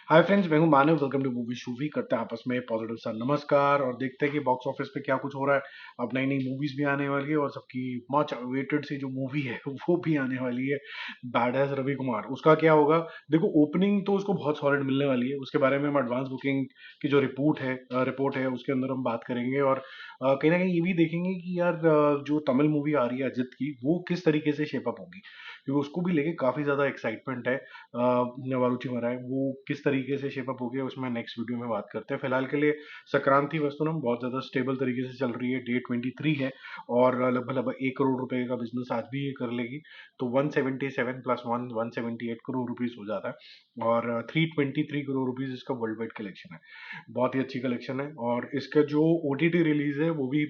हाय friends, मैं हूं Manav. Welcome to movie shoovie. करते हैं आपस में पॉजिटिव सा नमस्कार और देखते हैं कि बॉक्स ऑफिस पे क्या कुछ हो रहा है। अब नई नई मूवीज भी आने वाली है और सबकी मच वेटेड सी जो मूवी है वो भी आने वाली है। बैड एज रवि कुमार, उसका क्या होगा। देखो, ओपनिंग तो उसको बहुत सॉलिड मिलने वाली है। उसके बारे में हम एडवांस बुकिंग की जो रिपोर्ट है उसके अंदर हम बात करेंगे। और कहीं ना कहीं ये भी देखेंगे कि यार जो तमिल मूवी आ रही है अजित की, वो किस तरीके से शेपअप होगी, क्योंकि उसको भी लेके काफी ज्यादा एक्साइटमेंट है। वारुचि महाराज वो किस तरीके से शेपअप हो गया उसमें नेक्स्ट वीडियो में बात करते हैं। फिलहाल के लिए संक्रांति वस्तुनम बहुत ज्यादा स्टेबल तरीके से चल रही है। डे 23 है और लगभग लगभग 1 करोड़ रुपए का बिजनेस आज भी ये कर लेगी। तो 177 प्लस 178 करोड़ रुपीज हो जाता है और 323 करोड़ रुपीज इसका वर्ल्ड वाइड कलेक्शन है। बहुत ही अच्छी कलेक्शन है और इसका जो ओटीटी रिलीज है वो भी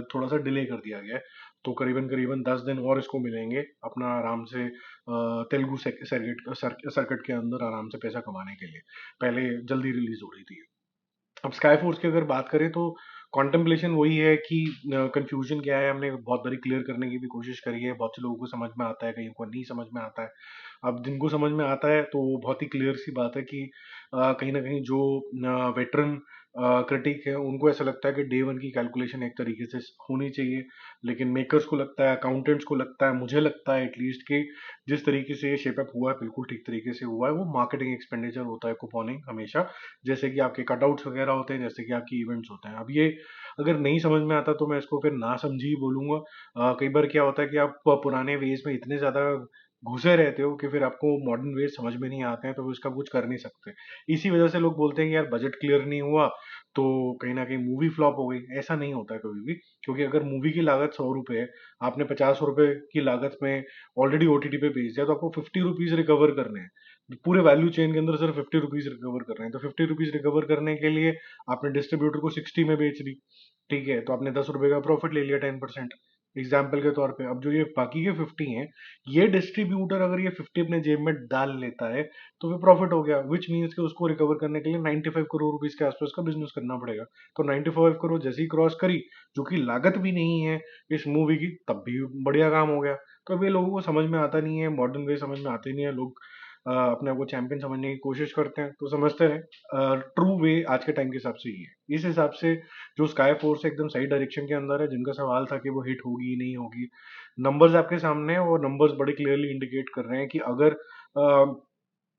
थोड़ा सा डिले कर दिया गया है। तो करीबन करीबन 10 दिन और इसको मिलेंगे अपना आराम से तेलुगु सर्किट के अंदर आराम से पैसा कमाने के लिए। पहले जल्दी रिलीज हो रही थी। अब स्काई फोर्स की अगर बात करें तो कॉन्टेम्पलेशन वही है कि कंफ्यूजन क्या है, हमने बहुत बारी क्लियर करने की भी कोशिश करी है। बहुत से लोगों को समझ में आता है, कहीं को नहीं समझ में आता है। अब जिनको समझ में आता है तो बहुत ही क्लियर सी बात है कि कहीं ना कहीं जो वेटरन क्रिटिक है उनको ऐसा लगता है कि डे वन की कैलकुलेशन एक तरीके से होनी चाहिए। लेकिन मेकर्स को लगता है, अकाउंटेंट्स को लगता है, मुझे लगता है एटलीस्ट कि जिस तरीके से ये शेपअप हुआ है बिल्कुल ठीक तरीके से हुआ है। वो मार्केटिंग एक्सपेंडिचर होता है कुपॉनिंग हमेशा, जैसे कि आपके कटआउट्स वगैरह होते हैं, जैसे कि आपकी इवेंट्स होते हैं। अब ये अगर नहीं समझ में आता तो मैं इसको फिर ना समझी ही बोलूंगा। कई बार क्या होता है कि आप पुराने वेज में इतने ज्यादा घुसे रहते हो कि फिर आपको मॉडर्न वेज समझ में नहीं आते हैं, तो उसका कुछ कर नहीं सकते। इसी वजह से लोग बोलते हैं कि यार बजट क्लियर नहीं हुआ तो कहीं ना कहीं मूवी फ्लॉप हो गई। ऐसा नहीं होता है कभी भी, क्योंकि अगर मूवी की लागत 100 रुपए है, आपने 50 रुपए की लागत में ऑलरेडी ओटीटी पे भेज दिया, तो आपको 50 रुपीज रिकवर करने हैं। पूरे वैल्यू चेन के अंदर सिर्फ 50 रुपीज रिकवर कर रहे हैं। तो 50 रुपीज रिकवर करने के लिए आपने डिस्ट्रीब्यूटर को 60 में बेच दी, ठीक है, तो आपने 10 रुपए का प्रॉफिट ले लिया, 10% एग्जाम्पल के तौर पे। अब जो ये बाकी के 50 हैं, ये डिस्ट्रीब्यूटर अगर ये 50 अपने जेब में डाल लेता है तो फिर प्रॉफिट हो गया, विच मीन्स कि उसको रिकवर करने के लिए 95 करोड़ रुपीज के आसपास का बिजनेस करना पड़ेगा। तो 95 करोड़ जैसी क्रॉस करी, जो कि लागत भी नहीं है इस मूवी की, तब भी बढ़िया काम हो गया। तो अब ये लोगों को समझ में आता नहीं है, मॉडर्न वे समझ में आते नहीं है। लोग अपने आप को चैंपियन समझने की कोशिश करते हैं, तो समझते हैं ट्रू वे आज के टाइम के हिसाब से ही है। इस हिसाब से जो स्काई फोर्स एकदम सही डायरेक्शन के अंदर है, जिनका सवाल था कि वो हिट होगी नहीं होगी, नंबर्स आपके सामने है और नंबर्स बड़े क्लियरली इंडिकेट कर रहे हैं कि अगर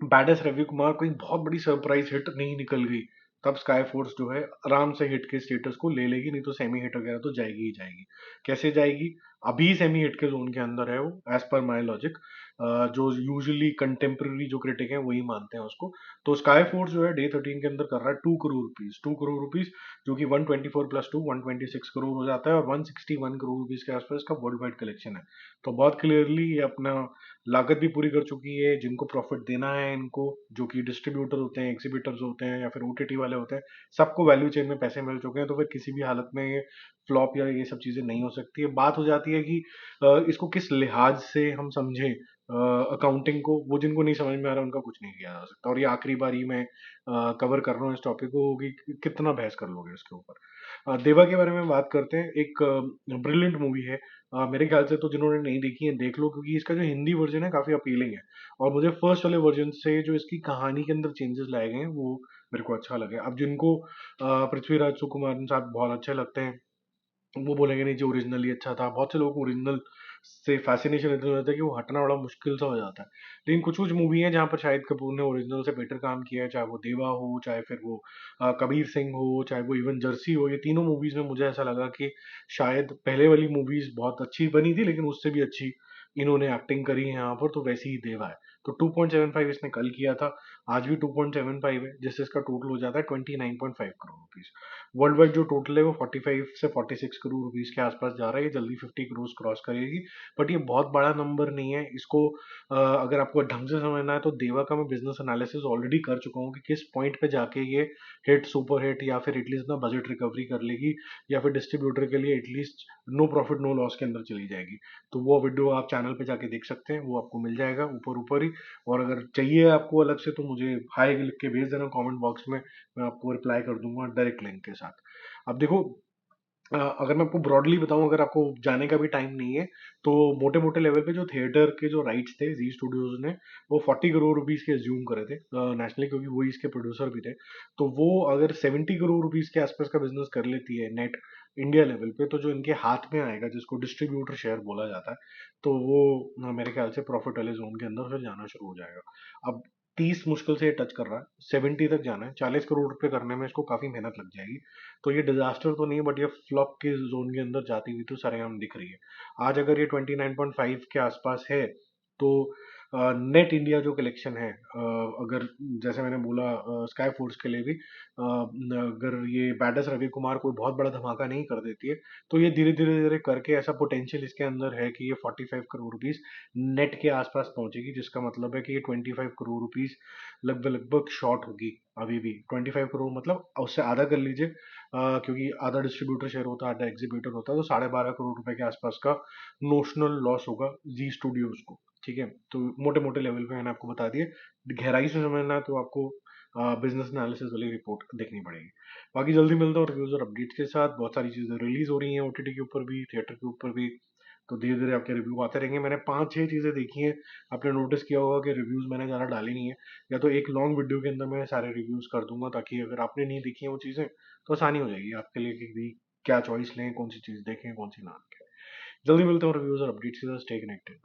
बैडेस रवि कुमार कोई बहुत बड़ी सरप्राइज हिट नहीं निकल गई, तब स्काई फोर्स जो है आराम से हिट के स्टेटस को ले लेगी। नहीं तो सेमी हिट वगैरह तो जाएगी ही जाएगी। कैसे जाएगी? अभी सेमी हिट के जोन के अंदर है वो, एज पर माई लॉजिक। जो यूजुअली कंटेम्प्रेरी जो क्रिटिक है वही मानते हैं उसको। तो स्काई फोर्स जो है डे 13 के अंदर कर रहा है 2 करोड़ रुपीज, 2 करोड़ रुपीज, जो कि 124 प्लस 2 126 करोड़ हो जाता है और 161 करोड़ रुपीज के आसपास का वर्ल्ड वाइड कलेक्शन है। तो बहुत क्लियरली ये अपना लागत भी पूरी कर चुकी है। जिनको प्रॉफिट देना है इनको, जो कि डिस्ट्रीब्यूटर होते हैं, एग्जीबिटर्स होते हैं या फिर ओटीटी वाले होते हैं, सबको वैल्यू चेन में पैसे मिल चुके हैं। तो फिर किसी भी हालत में ये फ्लॉप या ये सब चीजें नहीं हो सकती है। बात हो जाती है कि इसको किस लिहाज से हम समझें अकाउंटिंग को। वो जिनको नहीं समझ में आ रहा उनका कुछ नहीं किया जा सकता। और ये आखिरी बारी मैं कवर कर रहा हूँ इस टॉपिक को कि कितना बहस कर लोगे इसके ऊपर। देवा के बारे में बात करते हैं। एक ब्रिलियंट मूवी है। मेरे ख्याल से तो जिन्होंने नहीं देखी है देख लो, क्योंकि इसका जो हिंदी वर्जन है काफी अपीलिंग है। और मुझे फर्स्ट वाले वर्जन से जो इसकी कहानी के अंदर चेंजेस लाए गए हैं वो मेरे को अच्छा लगे। अब जिनको पृथ्वीराज सुकुमारन साहब बहुत अच्छे लगते हैं, वो बोलेंगे नहीं जी ओरिजिनली अच्छा था। बहुत से लोगों को ओरिजिनल से फैसिनेशन इतना होता है कि वो हटना बड़ा मुश्किल सा हो जाता है। लेकिन कुछ कुछ मूवी है जहाँ पर शाहिद कपूर ने ओरिजिनल से बेटर काम किया है, चाहे वो देवा हो, चाहे फिर वो कबीर सिंह हो, चाहे वो इवन जर्सी हो। ये तीनों मूवीज में मुझे ऐसा लगा कि शायद पहले वाली मूवीज बहुत अच्छी बनी थी, लेकिन उससे भी अच्छी इन्होंने एक्टिंग करी है यहाँ पर। तो वैसे ही देवा है। तो 2.75 इसने कल किया था, आज भी 2.75 है, जिससे इसका टोटल हो जाता है 29.5 करोड़ रुपीज। वर्ल्ड वाइड जो टोटल है वो 45 से 46 करोड़ रुपीस के आसपास जा रहा है। ये जल्दी 50 करोड़ क्रॉस करेगी। बट ये बहुत बड़ा नंबर नहीं है। इसको अगर आपको ढंग से समझना है तो देवा का मैं बिजनेस एनालिसिस ऑलरेडी कर चुका हूँ कि किस पॉइंट पे जाके ये हिट, सुपर हिट या फिर एटलीस्ट ना बजट रिकवरी कर लेगी, या फिर डिस्ट्रीब्यूटर के लिए at least no profit no loss के अंदर चली जाएगी। तो वो वीडियो आप चैनल पे जाके देख सकते हैं, वो आपको मिल जाएगा ऊपर ऊपर ही। और अगर चाहिए आपको अलग से तो मुझे हाई लिख के भेज देना कमेंट बॉक्स में, मैं आपको रिप्लाई कर दूंगा डायरेक्ट लिंक के साथ। अब देखो, अगर मैं आपको ब्रॉडली बताऊं, अगर आपको जाने का भी टाइम नहीं है, तो मोटे मोटे लेवल पे जो थिएटर के जो राइट्स थे जी स्टूडियोज ने वो 40 करोड़ रुपीज के एज्यूम करे थे नेशनली, क्योंकि वही इसके प्रोड्यूसर भी थे। तो वो अगर 70 करोड़ रुपीज के आसपास का बिजनेस कर लेती है नेट इंडिया लेवल पे, तो जो इनके हाथ में आएगा जिसको डिस्ट्रीब्यूटर शेयर बोला जाता है, तो वो मेरे ख्याल से प्रॉफिट वाले जोन के अंदर फिर जाना शुरू हो जाएगा। अब 30 मुश्किल से टच कर रहा है, 70 तक जाना है, 40 करोड़ रुपए करने में इसको काफी मेहनत लग जाएगी। तो ये डिजास्टर तो नहीं है, बट ये फ्लॉप के जोन के अंदर जाती हुई तो सरेआम दिख रही है। आज अगर ये 29.5 के आसपास है, तो नेट इंडिया जो कलेक्शन है, अगर जैसे मैंने बोला स्काई फोर्स के लिए भी, अगर ये बैडस रवि कुमार कोई बहुत बड़ा धमाका नहीं कर देती है, तो ये धीरे धीरे धीरे करके ऐसा पोटेंशियल इसके अंदर है कि ये 45 करोड़ रुपीज नेट के आसपास पहुंचेगी, जिसका मतलब है कि ये 25 करोड़ रुपीज लगभग लगभग शॉर्ट होगी। अभी भी 25 करोड़ मतलब उससे आधा कर लीजिए, क्योंकि आधा डिस्ट्रीब्यूटर शेयर होता है, आधा एग्जीब्यूटर होता है, तो 12.5 करोड़ रुपए के आसपास का नोशनल लॉस होगा जी स्टूडियोज को। ठीक है, तो मोटे मोटे लेवल पे मैंने आपको बता दिए। गहराई से समझना है तो आपको बिजनेस एनालिसिस वाली रिपोर्ट देखनी पड़ेगी। बाकी जल्दी मिलता हूँ रिव्यूज और अपडेट्स के साथ। बहुत सारी चीजें रिलीज हो रही हैं ओटीटी के ऊपर भी, थिएटर के ऊपर भी, तो धीरे धीरे आपके रिव्यू आते रहेंगे। मैंने 5-6 चीजें देखी हैं, आपने नोटिस किया होगा कि रिव्यूज मैंने ज़्यादा डाले नहीं है, या तो एक लॉन्ग वीडियो के अंदर मैं सारे रिव्यूज कर दूंगा, ताकि अगर आपने नहीं देखी है वो चीजें, तो आसानी हो जाएगी आपके लिए कि भी क्या चॉइस लें, कौन सी चीज देखें, कौन सी ना देखें। जल्दी मिलते हैं रिव्यूज और अपडेट्स के साथ। Stay connected.